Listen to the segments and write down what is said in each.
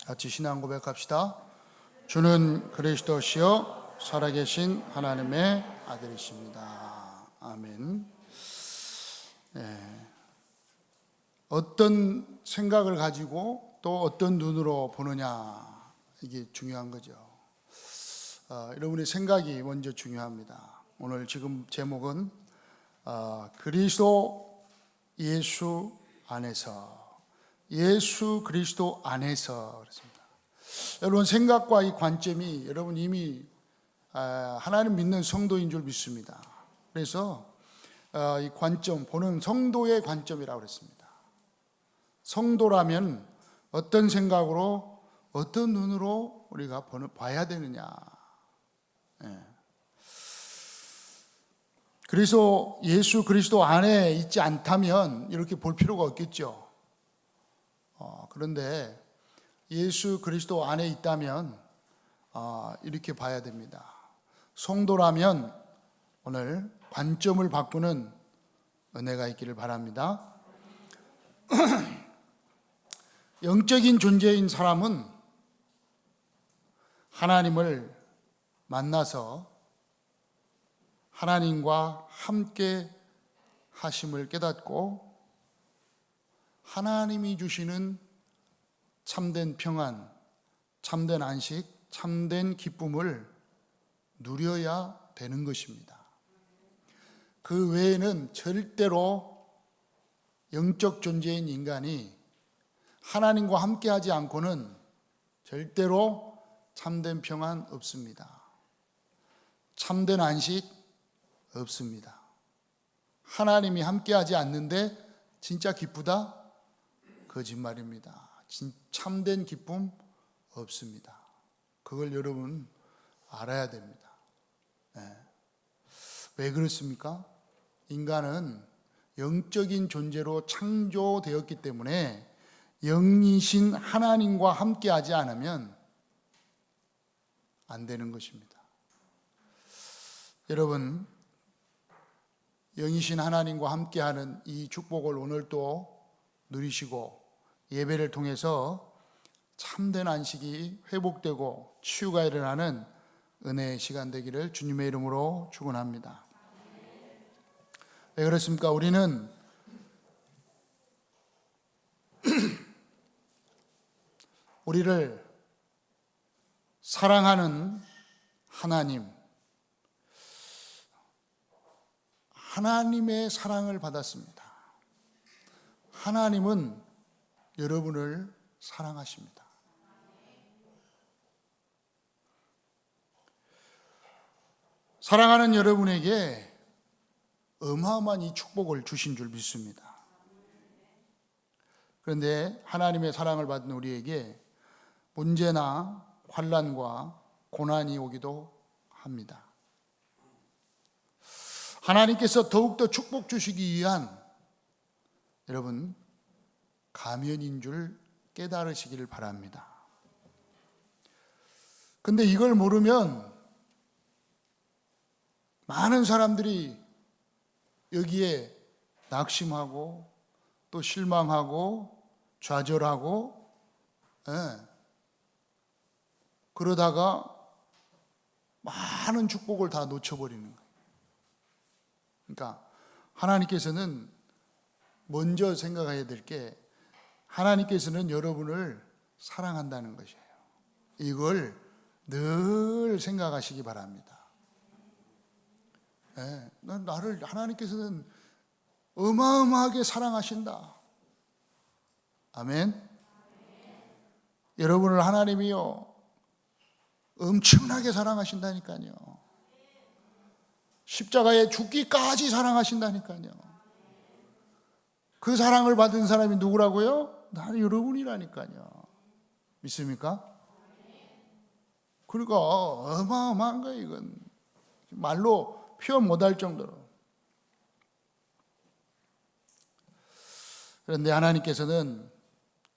같이 신앙 고백합시다. 주는 그리스도시요 살아계신 하나님의 아들이십니다. 아멘. 어떤 생각을 가지고 또 어떤 눈으로 보느냐, 이게 중요한 거죠. 여러분의 생각이 먼저 중요합니다. 오늘 지금 제목은 그리스도 예수 안에서, 예수 그리스도 안에서 그렇습니다. 여러분 생각과 이 관점이 여러분 이미 하나님 믿는 성도인 줄 믿습니다. 그래서 이 관점, 보는 성도의 관점이라고 그랬습니다. 성도라면 어떤 생각으로, 어떤 눈으로 우리가 봐야 되느냐. 그래서 예수 그리스도 안에 있지 않다면 이렇게 볼 필요가 없겠죠. 그런데 예수 그리스도 안에 있다면 이렇게 봐야 됩니다. 성도라면 오늘 관점을 바꾸는 은혜가 있기를 바랍니다. 영적인 존재인 사람은 하나님을 만나서 하나님과 함께 하심을 깨닫고 하나님이 주시는 참된 평안, 참된 안식, 참된 기쁨을 누려야 되는 것입니다. 그 외에는 절대로 영적 존재인 인간이 하나님과 함께하지 않고는 절대로 참된 평안 없습니다. 참된 안식 없습니다. 하나님이 함께하지 않는데 진짜 기쁘다? 거짓말입니다. 참된 기쁨 없습니다. 그걸 여러분 알아야 됩니다. 왜 그렇습니까? 인간은 영적인 존재로 창조되었기 때문에 영이신 하나님과 함께하지 않으면 안 되는 것입니다. 여러분, 영이신 하나님과 함께하는 이 축복을 오늘 또 누리시고 예배를 통해서 참된 안식이 회복되고 치유가 일어나는 은혜의 시간 되기를 주님의 이름으로 축원합니다. 왜 그렇습니까? 우리는 우리를 사랑하는 하나님의 사랑을 받았습니다. 하나님은 여러분을 사랑하십니다. 사랑하는 여러분에게 어마어마한 이 축복을 주신 줄 믿습니다. 그런데 하나님의 사랑을 받은 우리에게 문제나 환난과 고난이 오기도 합니다. 하나님께서 더욱더 축복 주시기 위한 여러분 가면인 줄 깨달으시기를 바랍니다. 근데 이걸 모르면 많은 사람들이 여기에 낙심하고 또 실망하고 좌절하고 그러다가 많은 축복을 다 놓쳐버리는 거예요. 그러니까 하나님께서는 먼저 생각해야 될 게 하나님께서는 여러분을 사랑한다는 것이에요. 이걸 늘 생각하시기 바랍니다. 나를 하나님께서는 어마어마하게 사랑하신다. 아멘. 여러분을 하나님이요 엄청나게 사랑하신다니까요. 십자가에 죽기까지 사랑하신다니까요. 그 사랑을 받은 사람이 누구라고요? 나는 여러분이라니까요. 믿습니까? 그러니까 어마어마한 거예요. 이건 말로 표현 못할 정도로. 그런데 하나님께서는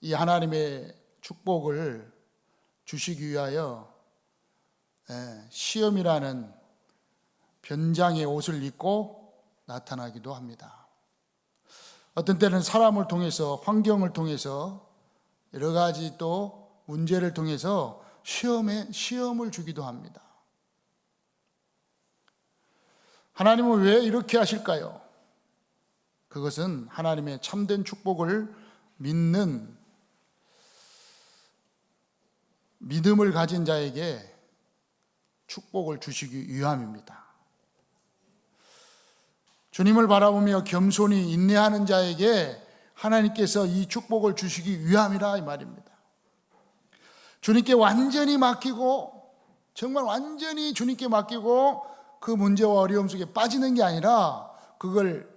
이 하나님의 축복을 주시기 위하여 시험이라는 변장의 옷을 입고 나타나기도 합니다. 어떤 때는 사람을 통해서, 환경을 통해서 여러 가지 또 문제를 통해서 시험을 주기도 합니다. 하나님은 왜 이렇게 하실까요? 그것은 하나님의 참된 축복을 믿는 믿음을 가진 자에게 축복을 주시기 위함입니다. 주님을 바라보며 겸손히 인내하는 자에게 하나님께서 이 축복을 주시기 위함이라 이 말입니다. 주님께 완전히 맡기고, 정말 완전히 주님께 맡기고 그 문제와 어려움 속에 빠지는 게 아니라 그걸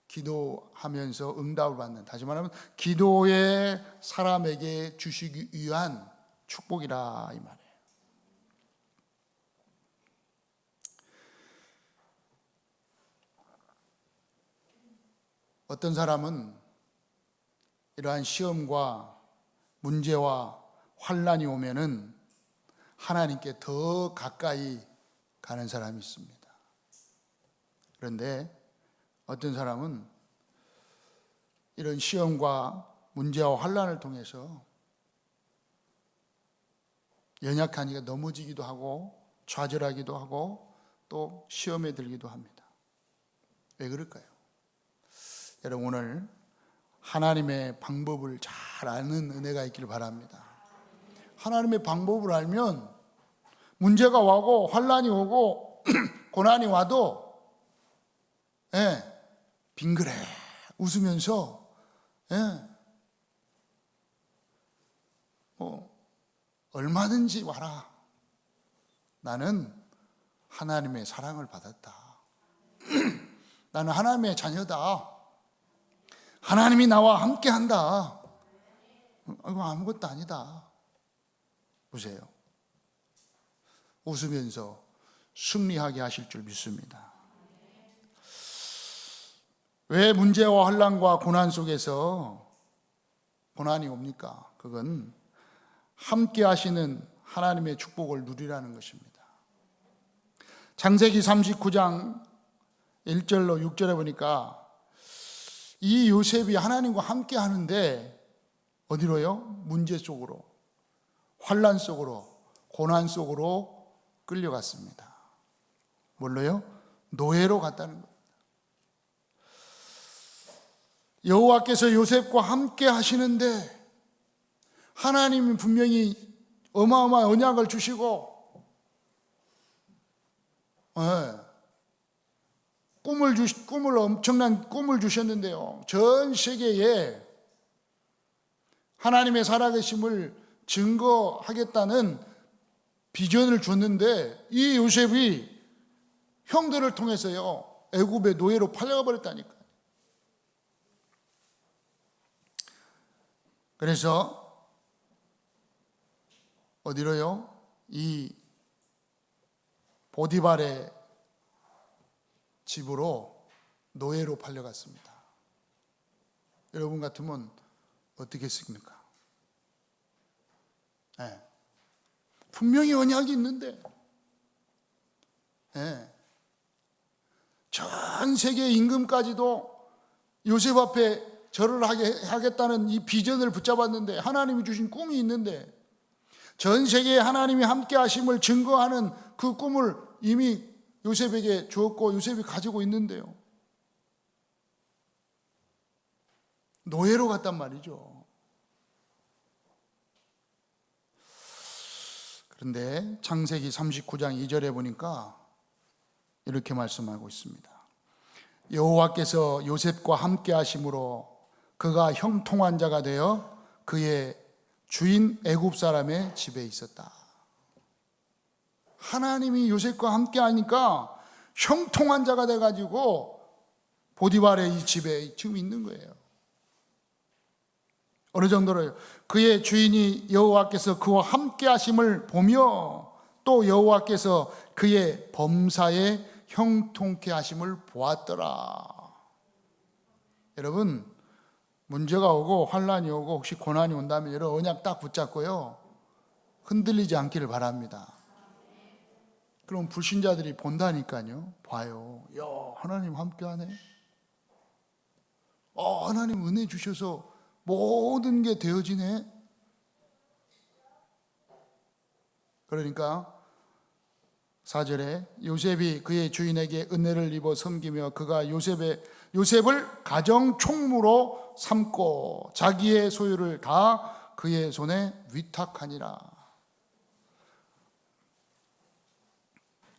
기도하면서 응답을 받는, 다시 말하면 기도의 사람에게 주시기 위한 축복이라 이 말이에요. 어떤 사람은 이러한 시험과 문제와 환난이 오면은 하나님께 더 가까이 가는 사람이 있습니다. 그런데 어떤 사람은 이런 시험과 문제와 환난을 통해서 연약하니까 넘어지기도 하고 좌절하기도 하고 또 시험에 들기도 합니다. 왜 그럴까요? 여러분, 오늘 하나님의 방법을 잘 아는 은혜가 있기를 바랍니다. 하나님의 방법을 알면 문제가 와고 환난이 오고 고난이 와도 빙그레 웃으면서 얼마든지 와라. 나는 하나님의 사랑을 받았다. 나는 하나님의 자녀다. 하나님이 나와 함께한다. 이거 아무것도 아니다. 보세요. 웃으면서 승리하게 하실 줄 믿습니다. 왜 문제와 환난과 고난 속에서 고난이 옵니까? 그건 함께 하시는 하나님의 축복을 누리라는 것입니다. 창세기 39장 1절로 6절에 보니까 이 요셉이 하나님과 함께 하는데 어디로요? 문제 속으로, 환난 속으로, 고난 속으로 끌려갔습니다. 뭘로요? 노예로 갔다는 겁니다. 여호와께서 요셉과 함께 하시는데 하나님이 분명히 어마어마한 언약을 주시고 엄청난 꿈을 주셨는데요. 전 세계에 하나님의 살아계심을 증거하겠다는 비전을 줬는데 이 요셉이 형들을 통해서요 애굽의 노예로 팔려가 버렸다니까요. 그래서 어디로요? 이 보디발의 집으로 노예로 팔려갔습니다. 여러분 같으면 어떻게 했습니까? 분명히 언약이 있는데 전 세계 임금까지도 요셉 앞에 절을 하겠다는 이 비전을 붙잡았는데, 하나님이 주신 꿈이 있는데 전 세계에 하나님이 함께 하심을 증거하는 그 꿈을 이미 요셉에게 주었고 요셉이 가지고 있는데요, 노예로 갔단 말이죠. 그런데 창세기 39장 2절에 보니까 이렇게 말씀하고 있습니다. 여호와께서 요셉과 함께 하심으로 그가 형통한 자가 되어 그의 주인 애굽 사람의 집에 있었다. 하나님이 요셉과 함께 하니까 형통한 자가 돼가지고 보디발의 이 집에 지금 있는 거예요. 어느 정도로요? 그의 주인이 여호와께서 그와 함께 하심을 보며 또 여호와께서 그의 범사에 형통케 하심을 보았더라. 여러분, 문제가 오고 환난이 오고 혹시 고난이 온다면 여러분 언약 딱 붙잡고요 흔들리지 않기를 바랍니다. 그럼 불신자들이 본다니까요. 봐요. 야, 하나님 함께하네. 하나님 은혜 주셔서 모든 게 되어지네. 그러니까 4절에 요셉이 그의 주인에게 은혜를 입어 섬기며 그가 요셉을 가정 총무로 삼고 자기의 소유를 다 그의 손에 위탁하니라.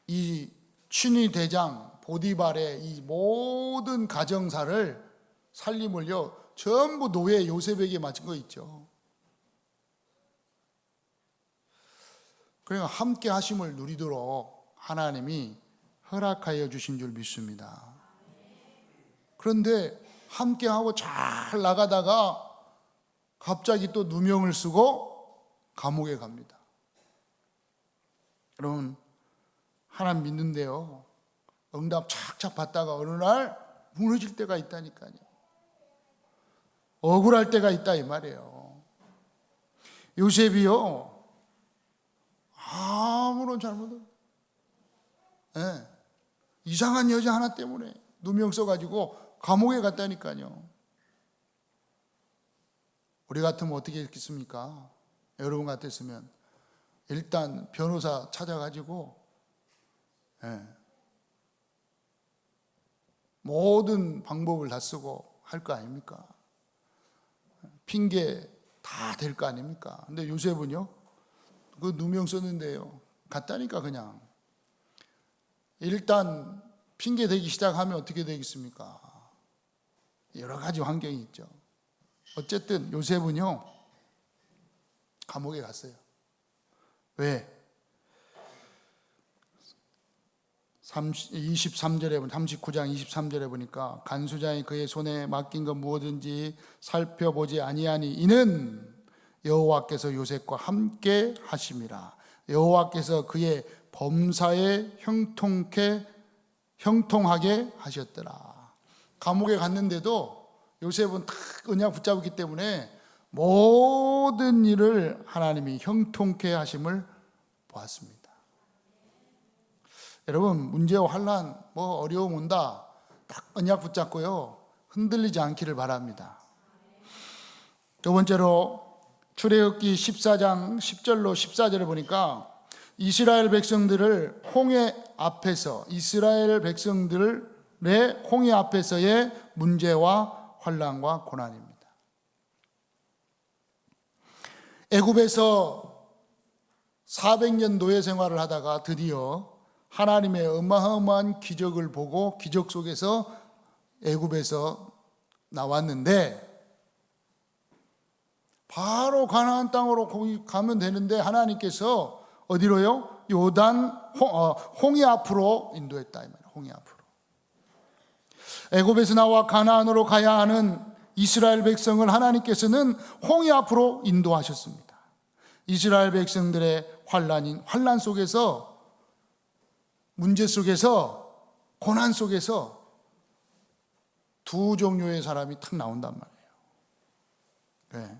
이 친위 대장 보디발의 이 모든 가정사를 살림을요 전부 노예 요셉에게 맡은 거 있죠. 그러니까 함께 하심을 누리도록 하나님이 허락하여 주신 줄 믿습니다. 그런데 함께하고 잘 나가다가 갑자기 또 누명을 쓰고 감옥에 갑니다. 여러분, 하나님 믿는데요, 응답 착착 받다가 어느 날 무너질 때가 있다니까요. 억울할 때가 있다 이 말이에요. 요셉이요 아무런 잘못을, 이상한 여자 하나 때문에 누명 써가지고 감옥에 갔다니까요. 우리 같으면 어떻게 했겠습니까? 여러분 같았으면 일단 변호사 찾아가지고 모든 방법을 다 쓰고 할 거 아닙니까? 핑계 다 될 거 아닙니까? 근데 요셉은요, 그 누명 썼는데요, 갔다니까 그냥. 일단 핑계 대기 시작하면 어떻게 되겠습니까? 여러 가지 환경이 있죠. 어쨌든 요셉은요 감옥에 갔어요. 왜? 23절에 39장 23절에 보니까 간수장이 그의 손에 맡긴 것 무엇든지 살펴보지 아니하니 이는 여호와께서 요셉과 함께 하심이라. 여호와께서 그의 범사에 형통하게 하셨더라. 감옥에 갔는데도 요셉은 딱 언약 붙잡았기 때문에 모든 일을 하나님이 형통케 하심을 보았습니다. 여러분, 문제와 환난, 어려움 온다, 딱 언약 붙잡고요 흔들리지 않기를 바랍니다. 두 번째로 출애굽기 14장 10절로 14절을 보니까 이스라엘 백성들의 홍해 앞에서의 문제와 환난과 고난입니다. 애굽에서 400년 노예 생활을 하다가 드디어 하나님의 어마어마한 기적을 보고 기적 속에서 애굽에서 나왔는데 바로 가나안 땅으로 거기 가면 되는데 하나님께서 어디로요? 요단 홍해 앞으로 인도했다 이 말이에요. 홍해 앞으로. 애굽에서 나와 가나안으로 가야 하는 이스라엘 백성을 하나님께서는 홍해 앞으로 인도하셨습니다. 이스라엘 백성들의 환난 속에서, 문제 속에서, 고난 속에서 두 종류의 사람이 탁 나온단 말이에요. 네.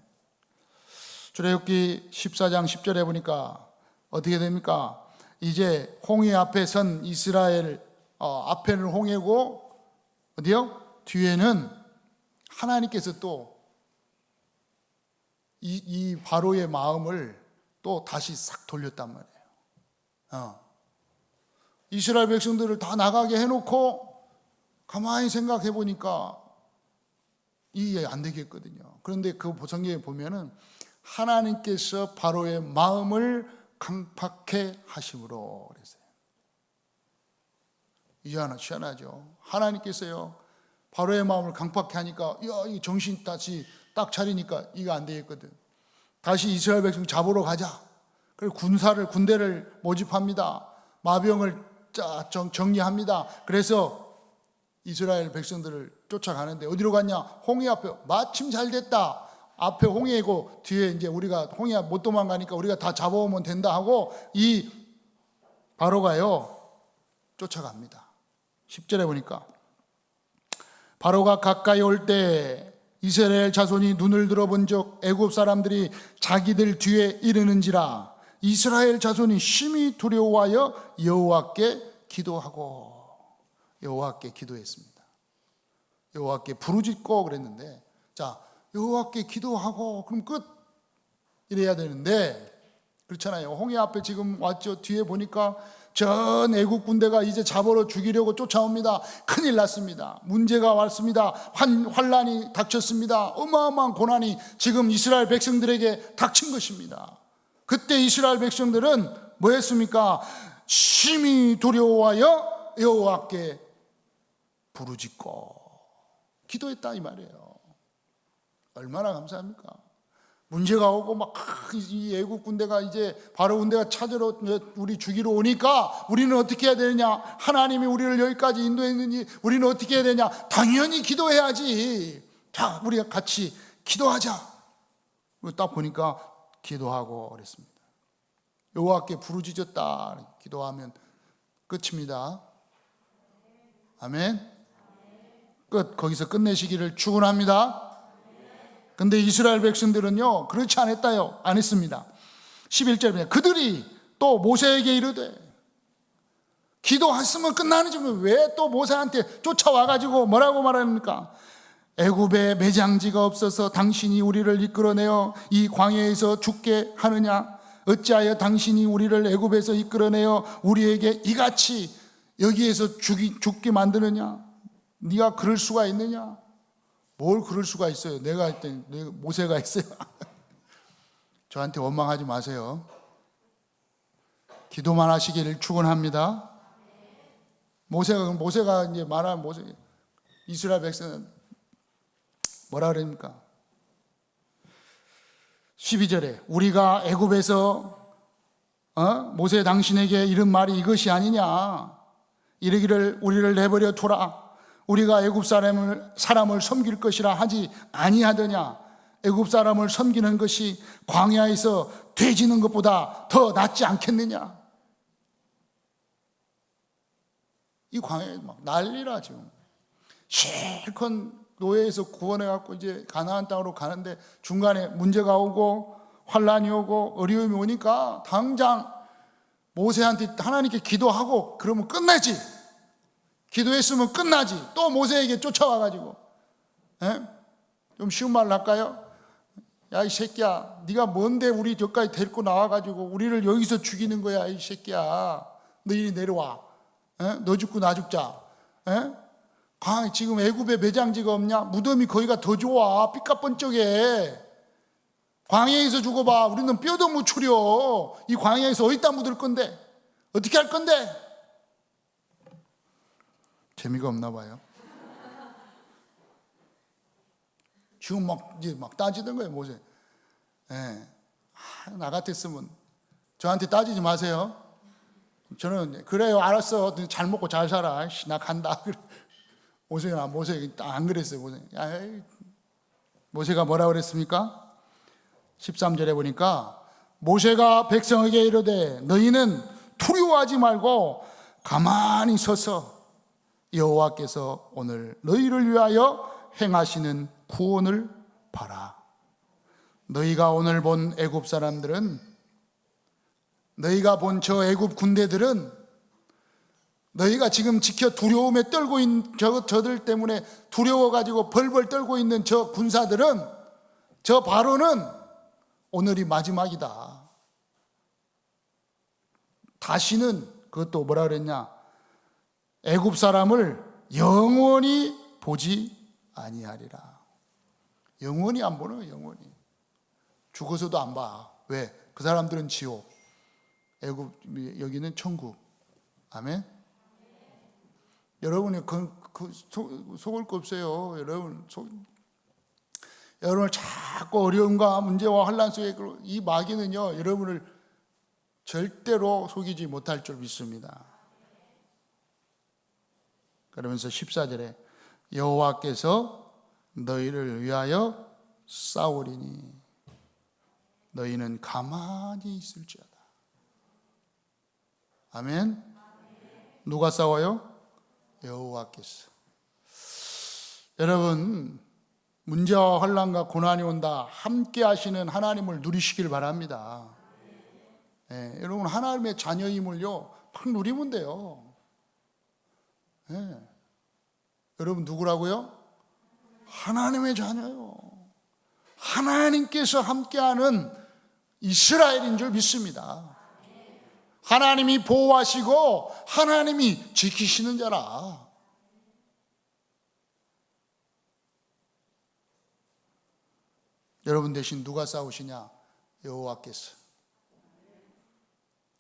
출애굽기 14장 10절에 보니까 어떻게 됩니까? 이제 홍해 앞에 선 이스라엘, 앞에는 홍해고 어디요? 뒤에는 하나님께서 또 이 바로의 마음을 또 다시 싹 돌렸단 말이에요. 이스라엘 백성들을 다 나가게 해놓고 가만히 생각해 보니까 이게 안 되겠거든요. 그런데 그 성경에 보면은 하나님께서 바로의 마음을 강팍해 하심으로 그랬어요. 희한하죠. 하나님께서요 바로의 마음을 강팍해 하니까 이 정신 다시 딱 차리니까 이거 안 되겠거든. 다시 이스라엘 백성 잡으러 가자. 그래서 군대를 모집합니다. 마병을 정리합니다. 그래서 이스라엘 백성들을 쫓아가는데 어디로 갔냐? 홍해 앞에. 마침 잘 됐다. 앞에 홍해고 뒤에 이제 우리가 홍해 못 도망가니까 우리가 다 잡아오면 된다 하고 이 바로가요 쫓아갑니다. 10절에 보니까 바로가 가까이 올 때 이스라엘 자손이 눈을 들어본즉 애굽 사람들이 자기들 뒤에 이르는지라 이스라엘 자손이 심히 두려워하여 여호와께 기도했습니다. 여호와께 부르짖고 그랬는데, 자 여호와께 기도하고 그럼 끝 이래야 되는데 그렇잖아요. 홍해 앞에 지금 왔죠. 뒤에 보니까 전 애국 군대가 이제 잡으러 죽이려고 쫓아옵니다. 큰일 났습니다. 문제가 왔습니다. 환란이 닥쳤습니다. 어마어마한 고난이 지금 이스라엘 백성들에게 닥친 것입니다. 그때 이스라엘 백성들은 뭐 했습니까? 심히 두려워하여 여호와께 부르짖고 기도했다 이 말이에요. 얼마나 감사합니까? 문제가 오고 막 이 애국 군대가 이제 바로 군대가 찾으러 우리 죽이러 오니까 우리는 어떻게 해야 되느냐? 하나님이 우리를 여기까지 인도했느니 우리는 어떻게 해야 되냐? 당연히 기도해야지. 자, 우리가 같이 기도하자. 딱 보니까 기도하고 그랬습니다. 여호와께 부르짖었다. 기도하면 끝입니다. 아멘. 끝. 거기서 끝내시기를 축원합니다. 근데 이스라엘 백성들은요 그렇지 않았다요. 안 했습니다. 11절에 그들이 또 모세에게 이르되 기도했으면 끝나는 줄 왜 또 모세한테 쫓아와가지고 뭐라고 말합니까? 애굽에 매장지가 없어서 당신이 우리를 이끌어내어 이 광야에서 죽게 하느냐? 어찌하여 당신이 우리를 애굽에서 이끌어내어 우리에게 이같이 여기에서 죽게 만드느냐? 네가 그럴 수가 있느냐? 뭘 그럴 수가 있어요? 내가 했더니 모세가 했어요. 저한테 원망하지 마세요. 기도만 하시기를 축원합니다. 모세가 이제 말하는 모세 이스라엘 백성은 뭐라 그럽니까? 12절에 우리가 애굽에서 모세 당신에게 이런 말이 이것이 아니냐? 이르기를 우리를 내버려 두라. 우리가 애굽 사람을 섬길 것이라 하지 아니하더냐? 애굽 사람을 섬기는 것이 광야에서 돼지는 것보다 더 낫지 않겠느냐? 이 광야에 막 난리라 지금. 실컷 노예에서 구원해갖고 이제 가나안 땅으로 가는데 중간에 문제가 오고 환란이 오고 어려움이 오니까 당장 모세한테 하나님께 기도하고 그러면 끝나지. 기도했으면 끝나지. 또 모세에게 쫓아와가지고 좀 쉬운 말로 할까요? 야 이 새끼야 네가 뭔데 우리 여기까지 데리고 나와가지고 우리를 여기서 죽이는 거야 이 새끼야. 너 이리 내려와. 너 죽고 나 죽자. 지금 애굽에 매장지가 없냐? 무덤이 거기가 더 좋아. 삐까뻔쩍해. 광야에서 죽어봐. 우리는 뼈도 못 추려. 이 광야에서 어디다 묻을 건데? 어떻게 할 건데? 재미가 없나 봐요. 지금 막 따지던 거예요, 모세. 나 같았으면 저한테 따지지 마세요. 저는 그래요, 알았어. 잘 먹고 잘 살아. 나 간다. 모세 안 그랬어요. 모세가 뭐라 그랬습니까? 13절에 보니까 모세가 백성에게 이르되 너희는 두려워하지 말고 가만히 서서 여호와께서 오늘 너희를 위하여 행하시는 구원을 봐라. 너희가 오늘 본 애굽 사람들은, 너희가 본 저 애굽 군대들은, 너희가 지금 지켜 두려움에 떨고 있는 저들 때문에 두려워가지고 벌벌 떨고 있는 저 군사들은, 저 바로는 오늘이 마지막이다. 다시는 그것도 뭐라 그랬냐? 애굽 사람을 영원히 보지 아니하리라. 영원히 안 보는 거예요. 영원히. 죽어서도 안 봐. 왜? 그 사람들은 지옥, 애굽 여기는 천국. 아멘. 여러분이 속을 거 없어요. 여러분을 자꾸 어려움과 문제와 환난 속에 이 마귀는요 여러분을 절대로 속이지 못할 줄 믿습니다. 그러면서 14절에 여호와께서 너희를 위하여 싸우리니 너희는 가만히 있을지어다. 아멘. 누가 싸워요? 여호와께서. 여러분, 문제와 환난과 고난이 온다 함께 하시는 하나님을 누리시길 바랍니다. 여러분 하나님의 자녀임을요 팍 누리면 돼요. 여러분 누구라고요? 하나님의 자녀요. 하나님께서 함께하는 이스라엘인 줄 믿습니다. 하나님이 보호하시고 하나님이 지키시는 자라. 여러분 대신 누가 싸우시냐? 여호와께서.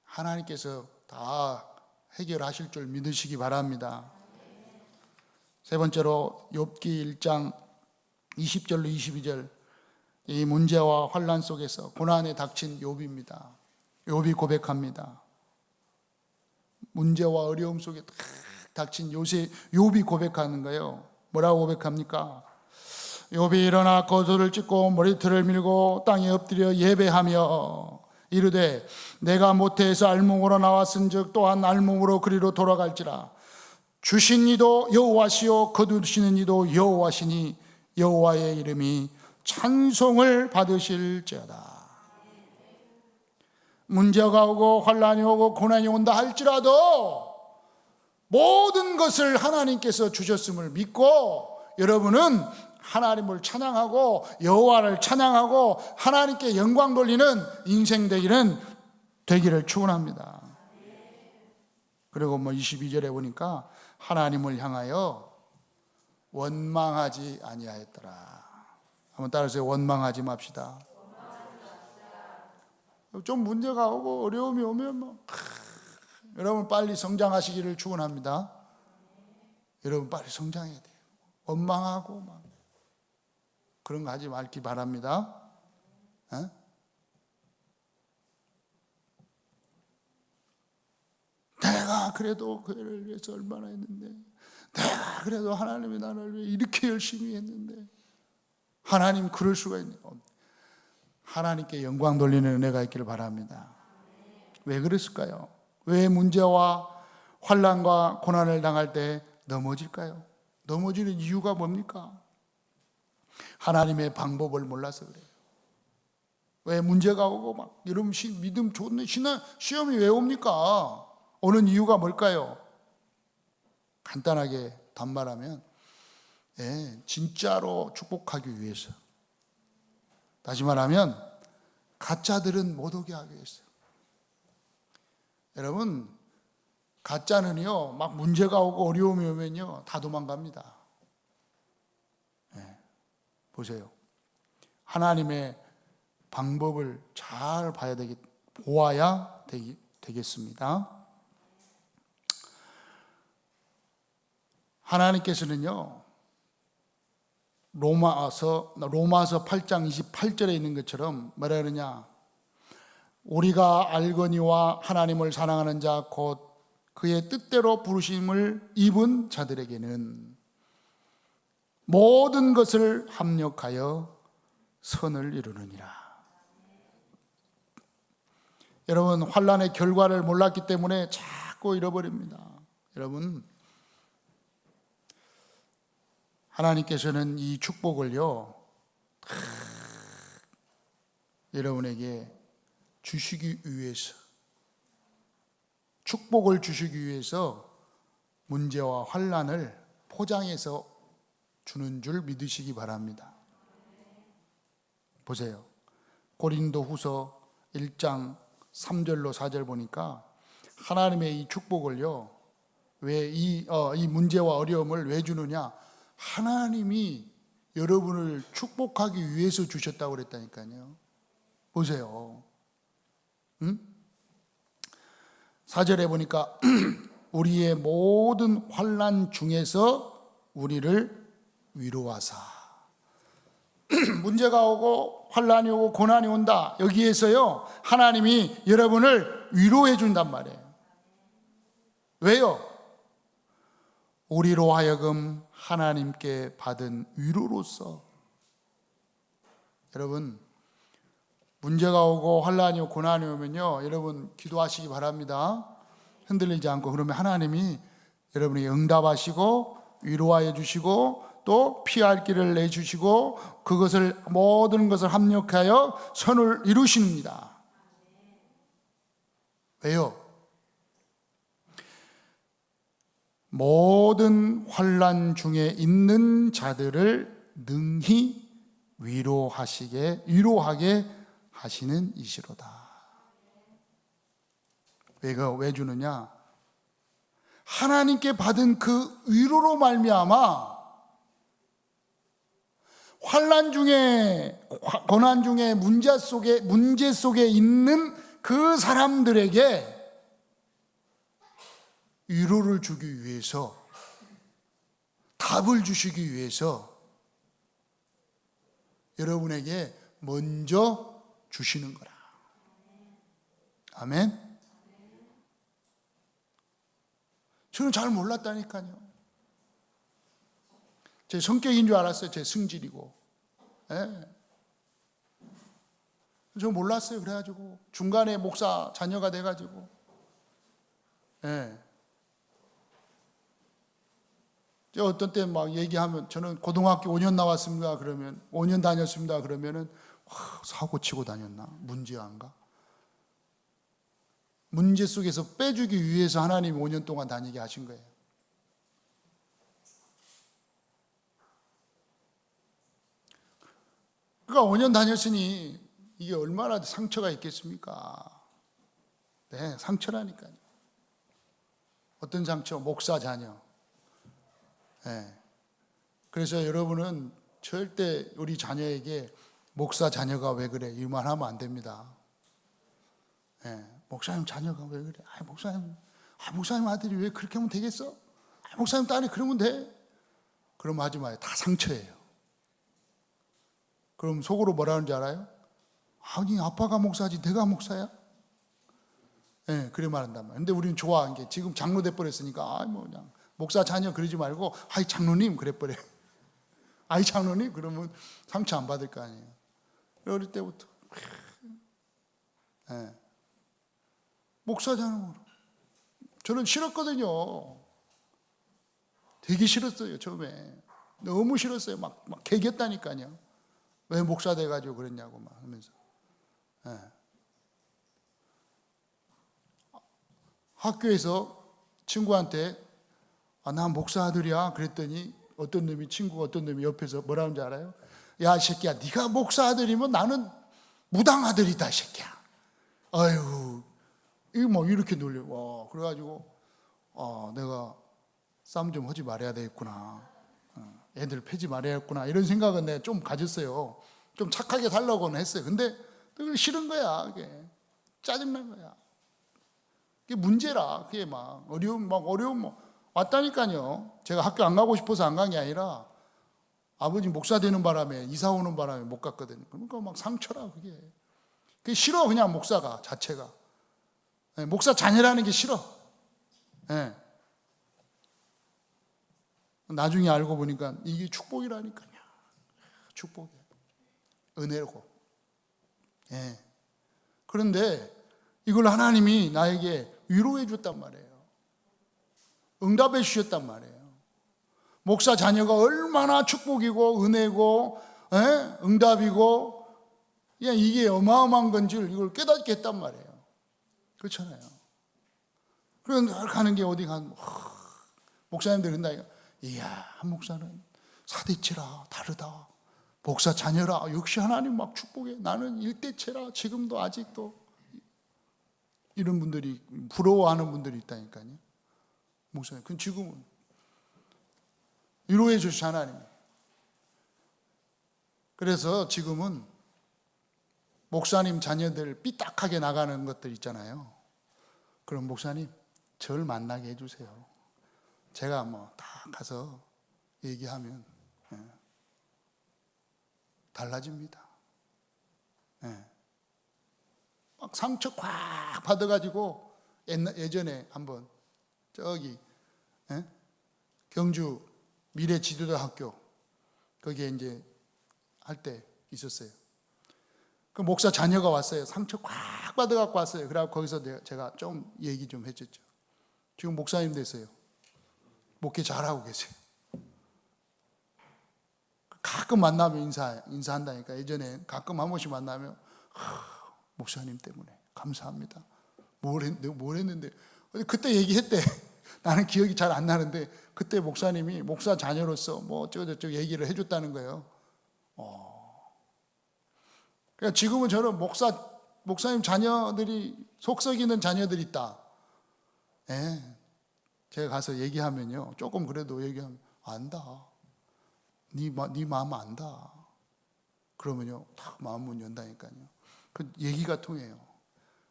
하나님께서 다 해결하실 줄 믿으시기 바랍니다. 세 번째로 욥기 1장 20절로 22절, 이 문제와 환난 속에서 고난에 닥친 욥입니다. 욥이 고백합니다. 문제와 어려움 속에 딱 닥친 욥이 고백하는 거예요. 뭐라고 고백합니까? 욥이 일어나 겉옷을 찢고 머리털을 밀고 땅에 엎드려 예배하며 이르되 내가 모태에서 알몸으로 나왔은즉 또한 알몸으로 그리로 돌아갈지라. 주신 이도 여호와시요 거두시는 이도 여호와시니 여호와의 이름이 찬송을 받으실지어다. 문제가 오고 환난이 오고 고난이 온다 할지라도 모든 것을 하나님께서 주셨음을 믿고 여러분은 하나님을 찬양하고 여호와를 찬양하고 하나님께 영광 돌리는 인생 되기를 축원합니다. 그리고 22절에 보니까 하나님을 향하여 원망하지 아니하였더라. 한번 따라서 원망하지 맙시다. 좀 문제가 오고 어려움이 오면 여러분 빨리 성장하시기를 축원합니다. 여러분 빨리 성장해야 돼요. 원망하고 그런 거 하지 말기 바랍니다. 내가 그래도 그 애를 위해서 얼마나 했는데, 내가 그래도 하나님이 나를 위해 이렇게 열심히 했는데, 하나님 그럴 수가 있네요. 하나님께 영광 돌리는 은혜가 있기를 바랍니다. 왜 그랬을까요? 왜 문제와 환난과 고난을 당할 때 넘어질까요? 넘어지는 이유가 뭡니까? 하나님의 방법을 몰라서 그래요. 왜 문제가 오고 여러분 믿음 좋네, 시험이 왜 옵니까? 오는 이유가 뭘까요? 간단하게 단말하면 진짜로 축복하기 위해서. 다시 말하면 가짜들은 못 오게 하기 위해서. 여러분 가짜는요 막 문제가 오고 어려움이 오면요 다 도망갑니다. 보세요. 하나님의 방법을 잘 보아야 되겠습니다. 하나님께서는요 로마서 8장 28절에 있는 것처럼 뭐라 그러냐? 우리가 알거니와 하나님을 사랑하는 자 곧 그의 뜻대로 부르심을 입은 자들에게는 모든 것을 합력하여 선을 이루느니라. 여러분 환난의 결과를 몰랐기 때문에 자꾸 잃어버립니다. 여러분 하나님께서는 이 축복을요 여러분에게 주시기 위해서, 축복을 주시기 위해서 문제와 환난을 포장해서 주는 줄 믿으시기 바랍니다. 보세요. 고린도후서 1장 3절로 4절 보니까 하나님의 이 축복을요 왜 이 문제와 어려움을 왜 주느냐? 하나님이 여러분을 축복하기 위해서 주셨다고 그랬다니까요. 보세요. 4절에 보니까 우리의 모든 환난 중에서 우리를 위로하사. 문제가 오고 환난이 오고 고난이 온다. 여기에서요 하나님이 여러분을 위로해 준단 말이에요. 왜요? 우리로 하여금 하나님께 받은 위로로서. 여러분 문제가 오고 환난이 오고 고난이 오면요 여러분 기도하시기 바랍니다. 흔들리지 않고. 그러면 하나님이 여러분이 응답하시고 위로하여 주시고 또 피할 길을 내주시고 그것을 모든 것을 합력하여 선을 이루십니다. 왜요? 모든 환난 중에 있는 자들을 능히 위로하게 하시는 이시로다. 왜 주느냐? 하나님께 받은 그 위로로 말미암아 환난 중에, 고난 중에, 문제 속에 있는 그 사람들에게 위로를 주기 위해서, 답을 주시기 위해서 여러분에게 먼저 주시는 거라. 아멘. 저는 잘 몰랐다니까요. 제 성격인 줄 알았어요. 제 승질이고. 예. 저 몰랐어요. 그래가지고 중간에 목사 자녀가 돼가지고. 예. 어떤 때 막 얘기하면, 저는 고등학교 5년 나왔습니다 그러면, 5년 다녔습니다 그러면은, 사고 치고 다녔나? 문제안가? 문제 속에서 빼주기 위해서 하나님이 5년 동안 다니게 하신 거예요. 그러니까 5년 다녔으니 이게 얼마나 상처가 있겠습니까? 네, 상처라니까요. 어떤 상처? 목사 자녀. 네. 그래서 여러분은 절대 우리 자녀에게 목사 자녀가 왜 그래? 이 말 하면 안 됩니다. 네. 목사님 자녀가 왜 그래? 목사님 아들이 왜 그렇게 하면 되겠어? 목사님 딸이 그러면 돼? 그럼 하지 마요. 다 상처예요. 그럼 속으로 뭐라 하는지 알아요? 아니, 아빠가 목사지 내가 목사야? 네, 그래 말한단 말이에요. 근데 우리는 좋아한 게, 지금 장로 돼버렸으니까 그냥 목사 자녀 그러지 말고 장로님 그래버려. 장로님 그러면 상처 안 받을 거 아니에요. 어릴 때부터 네. 목사 자녀, 저는 싫었거든요. 되게 싫었어요. 처음에 너무 싫었어요. 막 개겼다니까요. 왜 목사 돼가지고 그랬냐고 막 하면서. 네. 학교에서 친구한테 나 목사 아들이야 그랬더니 어떤 놈이 옆에서 뭐라 하는지 알아요? 야, 이 새끼야, 네가 목사 아들이면 나는 무당 아들이다, 이 새끼야. 아유, 이거 뭐 이렇게 놀려. 그래가지고 내가 싸움 좀 하지 말아야 되겠구나. 애들 패지 말아야겠구나. 이런 생각은 내가 좀 가졌어요. 좀 착하게 살려고는 했어요. 근데 그게 싫은 거야. 그게 짜증난 거야. 그게 문제라. 그게 어려움 왔다니까요. 제가 학교 안 가고 싶어서 안 간 게 아니라 아버지 목사 되는 바람에, 이사 오는 바람에 못 갔거든요. 그러니까 상처라. 그게 싫어. 그냥 목사가 자체가. 목사 자녀라는 게 싫어. 네. 나중에 알고 보니까 이게 축복이라니까요. 축복이에요. 은혜고. 네. 그런데 이걸 하나님이 나에게 위로해 줬단 말이에요. 응답해 주셨단 말이에요. 목사 자녀가 얼마나 축복이고 은혜고 응답이고 이게 어마어마한 건지를 이걸 깨닫게 했단 말이에요. 그렇잖아요. 그런 가는 게 어디 가면 목사님들 그런다. 이야, 한 목사는 사대체라 다르다. 목사 자녀라 역시 하나님 막 축복해. 나는 일대체라 지금도 아직도. 이런 분들이 부러워하는 분들이 있다니까요. 목사님, 그건 지금은 위로해 주신 하나님. 그래서 지금은 목사님 자녀들 삐딱하게 나가는 것들 있잖아요. 그럼 목사님 절 만나게 해주세요. 제가 다 가서 얘기하면 달라집니다. 막 상처 꽉 받아가지고 예전에 한번 저기 경주 미래지도자학교 거기에 이제 할 때 있었어요. 그 목사 자녀가 왔어요. 상처 꽉 받아갖고 왔어요. 그래서 거기서 제가 좀 얘기 좀 해줬죠. 지금 목사님 됐어요. 목회 잘하고 계세요. 가끔 만나면 인사한다니까. 예전에 가끔 한 번씩 만나면 목사님 때문에 감사합니다. 뭘 했는데 그때 얘기했대. 나는 기억이 잘 안 나는데 그때 목사님이 목사 자녀로서 어쩌고저쩌고 얘기를 해줬다는 거예요. 그러니까 지금은 저는 목사님 자녀들이 속 썩이는 자녀들이 있다. 예. 제가 가서 얘기하면요, 조금 그래도 얘기하면 안다. 네 마음 안다. 그러면요, 딱 마음 문 연다니까요. 그 얘기가 통해요.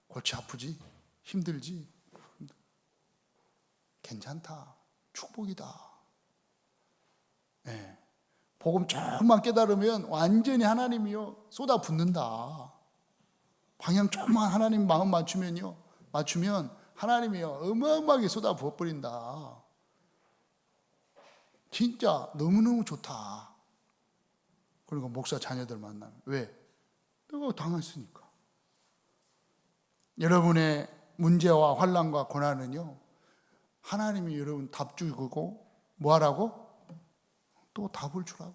골치 아프지? 힘들지? 괜찮다. 축복이다. 예. 복음 조금만 깨달으면 완전히 하나님이요 쏟아붓는다. 방향 조금만 하나님 마음 맞추면 하나님이요 어마어마하게 쏟아부어버린다. 진짜 너무너무 좋다. 그리고 목사 자녀들 만나면 왜? 내가 당했으니까. 여러분의 문제와 환난과 고난은요, 하나님이 여러분 답 주고 뭐 하라고? 또 답을 주라고.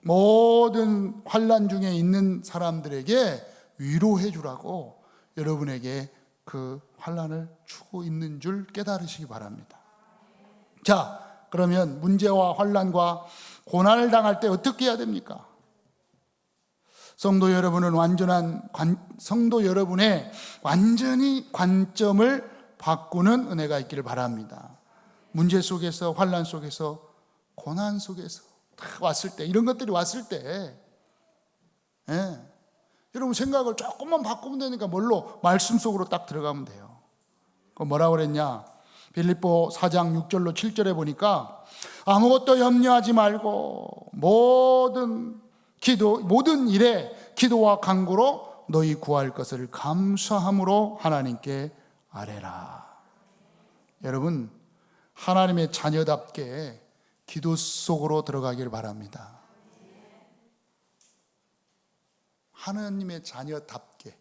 모든 환난 중에 있는 사람들에게 위로해 주라고 여러분에게 그 환난을 주고 있는 줄 깨달으시기 바랍니다. 자, 그러면 문제와 환난과 고난을 당할 때 어떻게 해야 됩니까? 성도 여러분의 완전히 관점을 바꾸는 은혜가 있기를 바랍니다. 문제 속에서, 환난 속에서, 고난 속에서 딱 왔을 때, 이런 것들이 왔을 때, 여러분 생각을 조금만 바꾸면 되니까 뭘로? 말씀 속으로 딱 들어가면 돼요. 뭐라고 그랬냐? 빌립보 4장 6절로 7절에 보니까 아무것도 염려하지 말고 모든 일에 기도와 간구로 너희 구할 것을 감사함으로 하나님께 아뢰라. 여러분, 하나님의 자녀답게 기도 속으로 들어가길 바랍니다. 하나님의 자녀답게.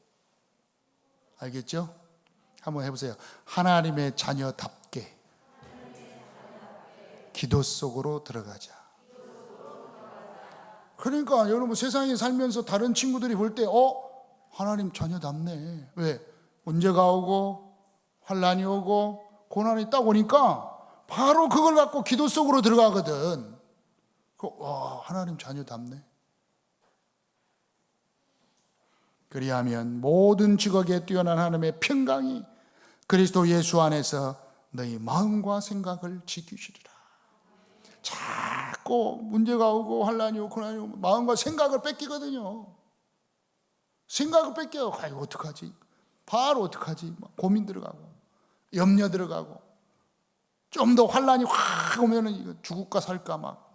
알겠죠? 한번 해보세요. 하나님의 자녀답게 기도 속으로 들어가자. 그러니까 여러분 세상에 살면서 다른 친구들이 볼 때 하나님 자녀답네. 왜? 문제가 오고 환난이 오고 고난이 딱 오니까 바로 그걸 갖고 기도 속으로 들어가거든. 하나님 자녀답네. 그리하면 모든 지각에 뛰어난 하나님의 평강이 그리스도 예수 안에서 너희 마음과 생각을 지키시리라. 자꾸 문제가 오고 환난이 오고 고난이 오고 마음과 생각을 뺏기거든요. 생각을 뺏겨요. 아이고 어떡하지? 바로 어떡하지? 고민 들어가고 염려 들어가고 좀 더 환난이 확 오면은 이거 죽을까 살까 막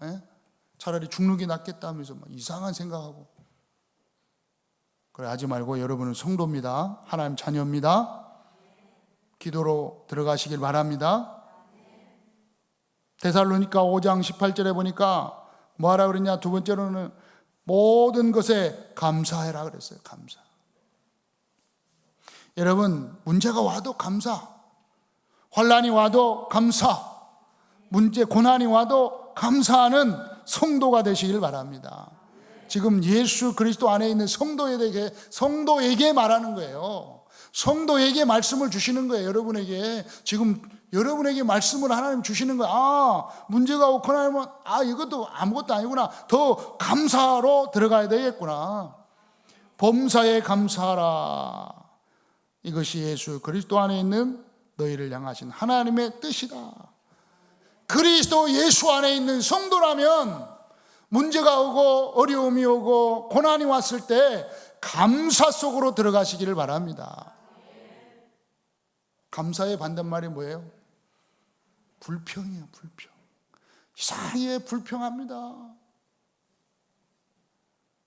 차라리 죽는 게 낫겠다 하면서 막 이상한 생각하고. 그래 하지 말고 여러분은 성도입니다. 하나님 자녀입니다. 기도로 들어가시길 바랍니다. 데살로니가 5장 18절에 보니까 뭐하라 그랬냐? 두 번째로는 모든 것에 감사해라 그랬어요. 감사. 여러분 문제가 와도 감사, 환난이 와도 감사, 문제 고난이 와도 감사하는 성도가 되시길 바랍니다. 지금 예수 그리스도 안에 있는 성도에게 말하는 거예요. 성도에게 말씀을 주시는 거예요. 여러분에게 지금 여러분에게 말씀을 하나님 주시는 거예요. 문제가 오고 나면 이것도 아무것도 아니구나. 더 감사로 들어가야 되겠구나. 범사에 감사하라. 이것이 예수 그리스도 안에 있는 너희를 향하신 하나님의 뜻이다. 그리스도 예수 안에 있는 성도라면 문제가 오고 어려움이 오고 고난이 왔을 때 감사 속으로 들어가시기를 바랍니다. 감사의 반대말이 뭐예요? 불평이에요. 불평. 이상하게 불평합니다.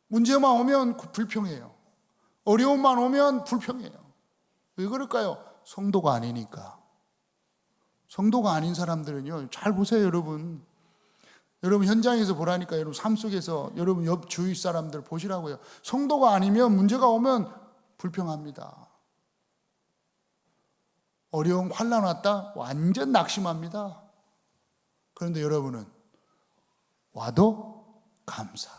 문제만 오면 불평해요. 어려움만 오면 불평해요. 왜 그럴까요? 성도가 아니니까. 성도가 아닌 사람들은요, 잘 보세요 여러분. 여러분 현장에서 보라니까. 여러분 삶 속에서 여러분 옆 주위 사람들 보시라고요. 성도가 아니면 문제가 오면 불평합니다. 어려움 환난 왔다 완전 낙심합니다. 그런데 여러분은 와도 감사.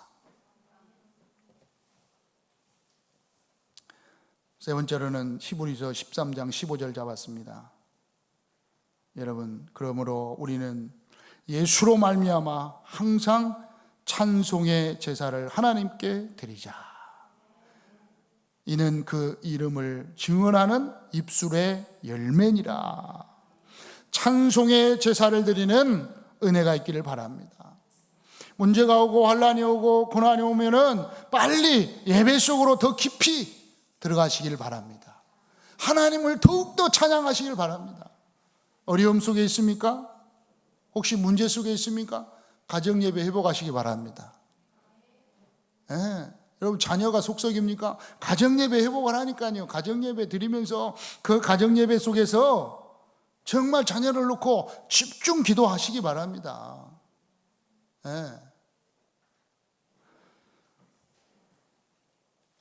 세 번째로는 히브리서 13장 15절 잡았습니다. 여러분 그러므로 우리는 예수로 말미암아 항상 찬송의 제사를 하나님께 드리자. 이는 그 이름을 증언하는 입술의 열매니라. 찬송의 제사를 드리는 은혜가 있기를 바랍니다. 문제가 오고 환난이 오고 고난이 오면은 빨리 예배 속으로 더 깊이 들어가시길 바랍니다. 하나님을 더욱더 찬양하시길 바랍니다. 어려움 속에 있습니까? 혹시 문제 속에 있습니까? 가정 예배 회복하시기 바랍니다. 여러분 자녀가 속썩입니까? 가정 예배 회복을 하니까요. 가정 예배 드리면서 그 가정 예배 속에서 정말 자녀를 놓고 집중 기도하시기 바랍니다.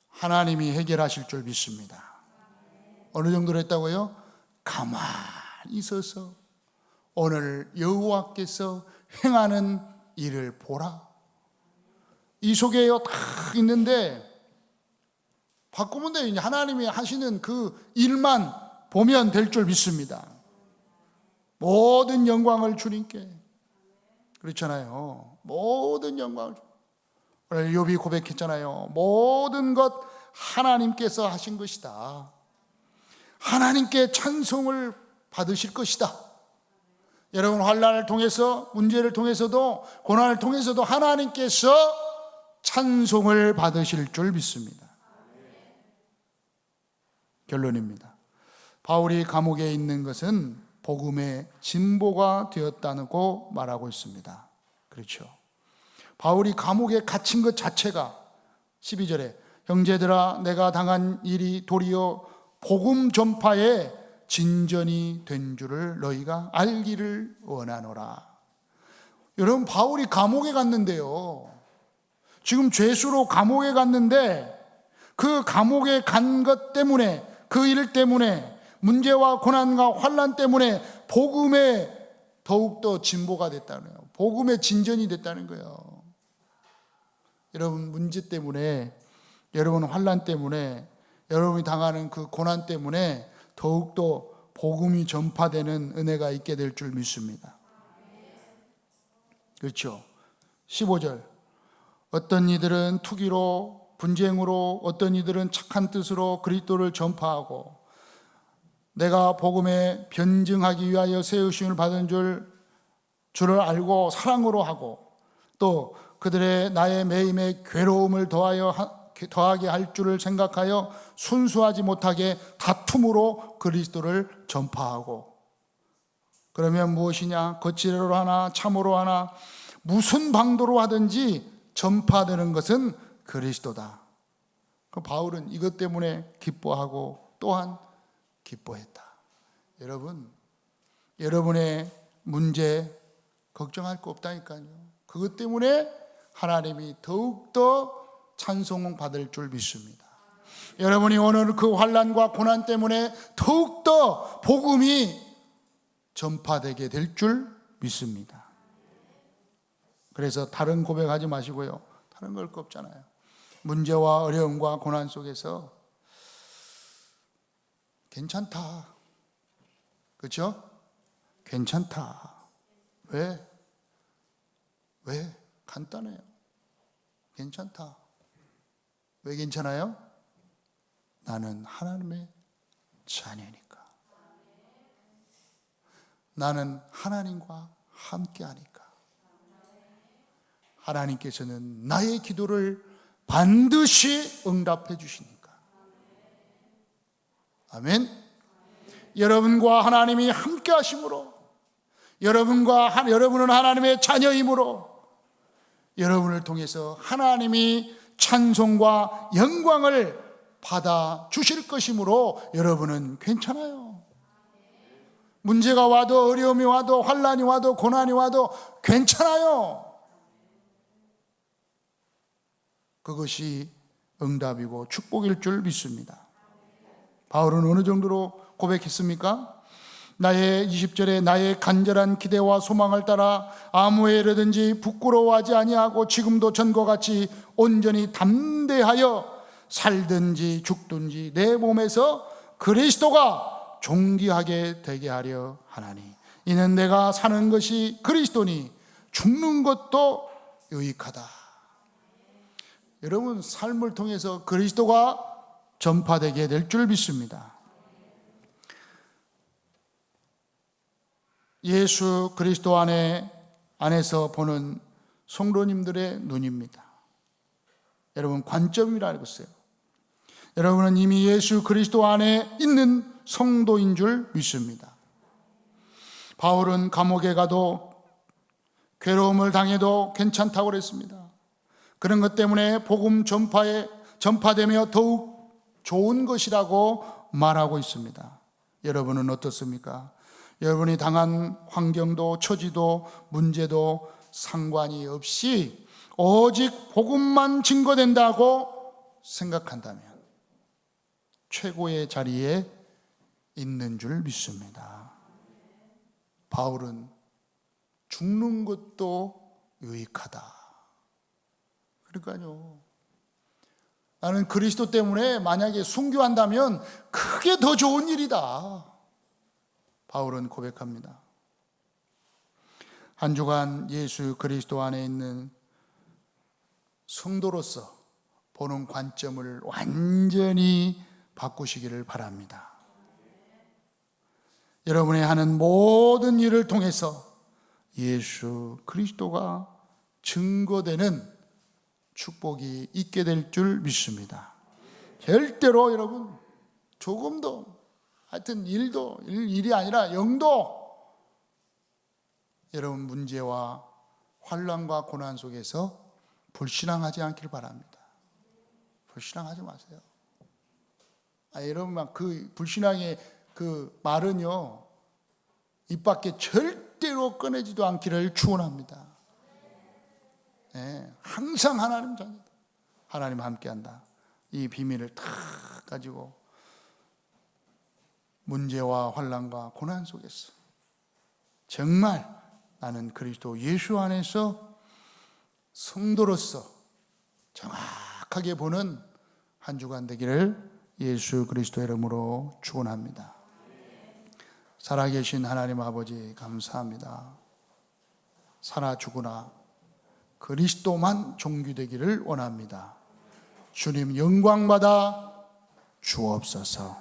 하나님이 해결하실 줄 믿습니다. 어느 정도로 했다고요? 가만히 있어서 오늘 여호와께서 행하는 일을 보라. 이 속에요 다 있는데 바꾸면 돼요. 하나님이 하시는 그 일만 보면 될 줄 믿습니다. 모든 영광을 주님께. 그렇잖아요. 모든 영광을. 오늘 욥이 고백했잖아요. 모든 것 하나님께서 하신 것이다. 하나님께 찬송을 받으실 것이다. 여러분 환난을 통해서 문제를 통해서도 고난을 통해서도 하나님께서 찬송을 받으실 줄 믿습니다. 결론입니다. 바울이 감옥에 있는 것은 복음의 진보가 되었다고 말하고 있습니다. 그렇죠. 바울이 감옥에 갇힌 것 자체가 12절에 형제들아 내가 당한 일이 도리어 복음 전파에 진전이 된 줄을 너희가 알기를 원하노라. 여러분 바울이 감옥에 갔는데요. 지금 죄수로 감옥에 갔는데 그 감옥에 간 것 때문에 그 일 때문에 문제와 고난과 환난 때문에 복음에 더욱더 진보가 됐다는 거예요. 복음의 진전이 됐다는 거예요. 여러분 문제 때문에 여러분 환난 때문에 여러분이 당하는 그 고난 때문에 더욱더 복음이 전파되는 은혜가 있게 될 줄 믿습니다. 그렇죠. 15절 어떤 이들은 투기로 분쟁으로 어떤 이들은 착한 뜻으로 그리스도를 전파하고 내가 복음에 변증하기 위하여 세우심을 받은 줄을 알고 사랑으로 하고 또 그들의 나의 매임에 괴로움을 더하게 할 줄을 생각하여 순수하지 못하게 다툼으로 그리스도를 전파하고 그러면 무엇이냐? 거칠어로 하나 참으로 하나 무슨 방도로 하든지 전파되는 것은 그리스도다. 그 바울은 이것 때문에 기뻐하고 또한 기뻐했다. 여러분, 여러분의 문제 걱정할 거 없다니까요. 그것 때문에 하나님이 더욱더 찬송 받을 줄 믿습니다. 여러분이 오늘 그 환난과 고난 때문에 더욱더 복음이 전파되게 될 줄 믿습니다. 그래서 다른 고백하지 마시고요. 다른 걸 거 없잖아요. 문제와 어려움과 고난 속에서 괜찮다. 그렇죠? 괜찮다. 왜? 간단해요. 괜찮다. 왜 괜찮아요? 나는 하나님의 자녀니까. 나는 하나님과 함께하니까. 하나님께서는 나의 기도를 반드시 응답해 주시니까. 아멘. 여러분과 하나님이 함께 하심으로 여러분은 하나님의 자녀이므로 여러분을 통해서 하나님이 찬송과 영광을 받아 주실 것이므로 여러분은 괜찮아요. 문제가 와도 어려움이 와도 환난이 와도 고난이 와도 괜찮아요. 그것이 응답이고 축복일 줄 믿습니다. 바울은 어느 정도로 고백했습니까? 20절에 나의 간절한 기대와 소망을 따라 아무 애라든지 부끄러워하지 아니하고 지금도 전과 같이 온전히 담대하여 살든지 죽든지 내 몸에서 그리스도가 존귀하게 되게 하려 하나니 이는 내가 사는 것이 그리스도니 죽는 것도 유익하다. 여러분 삶을 통해서 그리스도가 전파되게 될 줄 믿습니다. 예수 그리스도 안에서 보는 성도님들의 눈입니다. 여러분, 관점이라 알겠어요. 여러분은 이미 예수 그리스도 안에 있는 성도인 줄 믿습니다. 바울은 감옥에 가도 괴로움을 당해도 괜찮다고 그랬습니다. 그런 것 때문에 복음 전파되며 더욱 좋은 것이라고 말하고 있습니다. 여러분은 어떻습니까? 여러분이 당한 환경도 처지도 문제도 상관이 없이 오직 복음만 증거된다고 생각한다면 최고의 자리에 있는 줄 믿습니다. 바울은 죽는 것도 유익하다. 그러니까요. 나는 그리스도 때문에 만약에 순교한다면 그게 더 좋은 일이다. 바울은 고백합니다. 한 주간 예수 그리스도 안에 있는 성도로서 보는 관점을 완전히 바꾸시기를 바랍니다. 여러분이 하는 모든 일을 통해서 예수 그리스도가 증거되는 축복이 있게 될 줄 믿습니다. 절대로 여러분 조금도 하여튼 일이 아니라 영도 여러분 문제와 환난과 고난 속에서 불신앙하지 않기를 바랍니다. 불신앙하지 마세요. 여러분 그 불신앙의 그 말은요 입 밖에 절대로 꺼내지도 않기를 축원합니다. 네, 항상 하나님 자녀다. 하나님 함께한다. 이 비밀을 다 가지고 문제와 환난과 고난 속에서 정말 나는 그리스도 예수 안에서 성도로서 정확하게 보는 한 주간 되기를 예수 그리스도의 이름으로 축원합니다. 살아계신 하나님 아버지 감사합니다. 살아 죽으나 그리스도만 존귀되기를 원합니다. 주님 영광받아 주옵소서.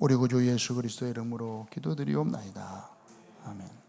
우리 구주 예수 그리스도의 이름으로 기도드리옵나이다. 아멘.